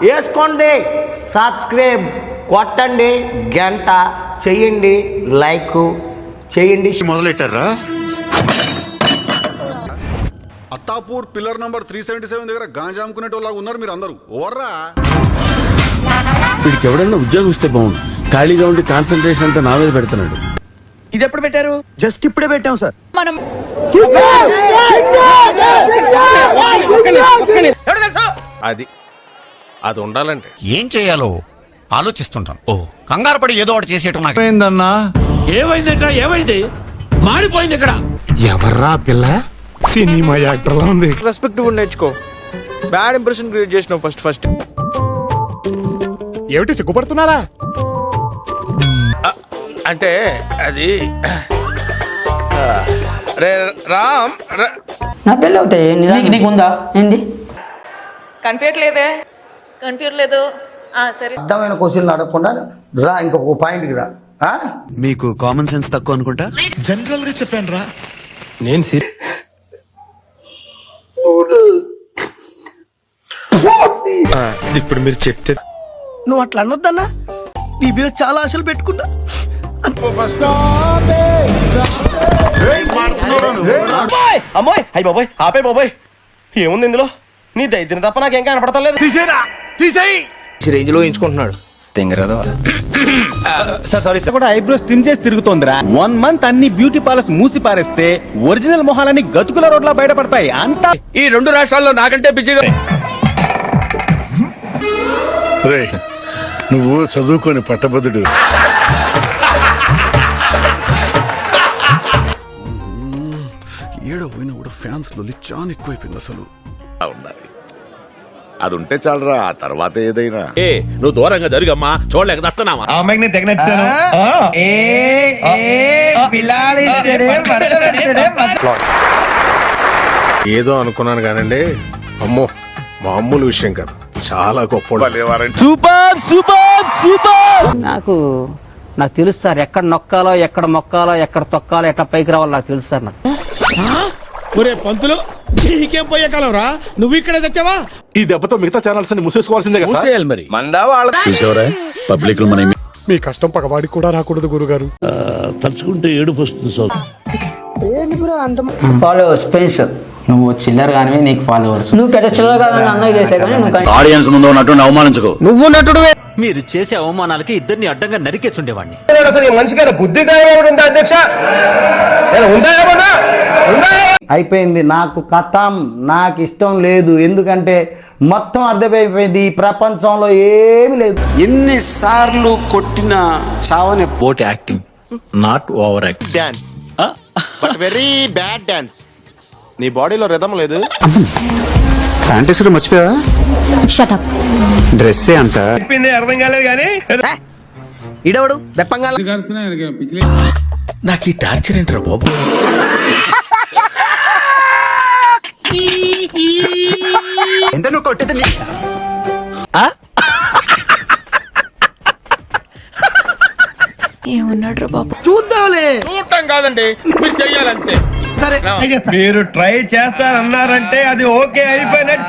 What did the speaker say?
వేసుకోండి, సబ్స్క్రైబ్ కొట్టండి, గంట చెయ్యండి, లైక్ చేయండి. మొదలెట్టారా? అత్తాపూర్ పిల్లర్ నంబర్ 377 దగ్గర గాంజా అమ్ముకునేటోళ్ళగా ఉన్నారు మీరు అందరూ. ఓర్రా వీడికి ఎవడన్నా ఉద్యోగం ఇస్తే బాగుండు. ఖాళీగా ఉండి కాన్సన్ట్రేషన్ అంతా నా మీద పెడుతున్నాడు. ఇది ఎప్పుడు పెట్టారు? జస్ట్ ఇప్పుడే పెట్టాం సార్. మనం అది ఉండాలంటే ఏం చేయాలో ఆలోచిస్తుంటాను. కంగారు పడి ఏదో ఒకటి చేసేయటం నాకు ఏమైంది? మాడిపోయింది ఇక్కడ. ఎవర్రా పిల్ల? సినిమా యాక్టర్ లా ఉంది. రెస్పెక్ట్ నేర్చుకో. బ్యాడ్ ఇంప్రెషన్ క్రియేట్ చేసినావు ఫస్ట్. ఏమిటి సిగ్గుపడుతున్నారా? అంటే అది రే రామ్ నా పెళ్ళి అవుతాయి. నీకు ఉందా ఏంది? కనిపించట్లేదు. సరే, అర్థమైన క్వశ్చన్లు అడగకుండా రా, ఇంకొక పాయింట్కి రా. మీకు కామన్ సెన్స్ తక్కువ అనుకుంటా. జనరల్ గా చెప్పాను రా. నేను ఇప్పుడు మీరు చెప్తే నువ్వు అట్లా అనొద్దన్నా. నీ మీద చాలా ఆశలు పెట్టుకున్నా. అమ్మాయి అయ్యి బాబోయ్, ఆపే బాబోయ్. ఏముంది ఇందులో? నీ దైత్యం తప్ప నాకేం కనపడతలేదు. రేంజ్ లో ఎంచుకుంటున్నాడు. కూడా ఐబ్రోస్ ట్రిమ్ చేసి తిరుగుతోందిరా. 1 month అన్ని బ్యూటీ పార్లర్స్ మూసి పారేస్తే ఒరిజినల్ మొహాలన్నీ గతుకుల రోడ్లా బయటపడతాయి. అంతా ఈ 2 రాష్ట్రాల్లో నాకంటే బిజీగా. నువ్వు చదువుకొని పట్టభద్రుడు. ఏడో పోయినా కూడా ఫ్యాన్స్ లో చాలా ఎక్కువైపోయింది అసలు. అది ఉంటే చాలరా, ఆ తర్వాత ఏదైనా. నువ్వు దూరంగా జరుగమ్మా, చూడలేక దస్తున్నావా? ఆ అమ్మాయికి నేను తెగనచ్చాను. ఏదో అనుకున్నాను కానండి, అమ్మో మామూలు విషయం కాదు, చాలా గొప్ప. Super super super. నాకు తెలుసు సార్, ఎక్కడ నొక్కాలో, ఎక్కడ మొక్కాలో, ఎక్కడ తొక్కాలో, ఎట్లా పైకి రావాలో నాకు తెలుసు సార్. నాకు ఒరే పంతులు, నీకేం పోయే కాలం రా, నువ్వు ఇక్కడే తెచ్చావా? ఈ దెబ్బతో మిగతా ఛానల్స్ అన్ని మూసేసుకోవాల్సిందే కదా సార్? మరి మందా వాళ్ళ పబ్లిక్ మన మీ కష్టం పగవాడికి కూడా రాకూడదు గురుగారు. తలుచుకుంటే ఏడుపు వస్తుంది సార్. ఫాలోవర్స్ ఫ్రెండ్స్, నువ్వు చిల్లర కానీ నీకు ఫాలోవర్స్. నువ్వు పెద్ద చిల్లర కానీ అందరికి చేసే కానీ నువ్వు ఆడియన్స్ ముందు ఉన్నట్టు అవమానించుకో. నువ్వు నటుడు. మీరు చేసే అవమానాలకి ఇద్దరిని అడ్డంగా నరికేస్తుండేవాడిని. మనిషిగా బుద్ధి ఉందా అధ్యక్ష? అయిపోయింది, నాకు కథం, నాకు ఇష్టం లేదు. ఎందుకంటే మొత్తం అర్థమైపోయింది, ఈ ప్రపంచంలో ఏమి లేదు. ఎన్నిసార్లు కొట్టిన చావని boat acting, not over acting. Dance but very bad dance. నీ బాడీలో రిథం లేదు. ఫ్యాంటసీలో మర్చిపోయావా? డ్రెస్సే అంత చెప్పింది అర్థం కాలేదు కానీ ఇడవడు దెప్పంగా నాకు ఈ టార్చర్ ఏంట్రా బాబు? ఎంత నువ్వు కొట్టేది ఏమన్నాడు బాబు? చూద్దాంలే. చూడటం కాదండి, మీరు చెయ్యాలంతే. సరే, మీరు ట్రై చేస్తారన్నారంటే అది ఓకే అయిపోయినట్టే.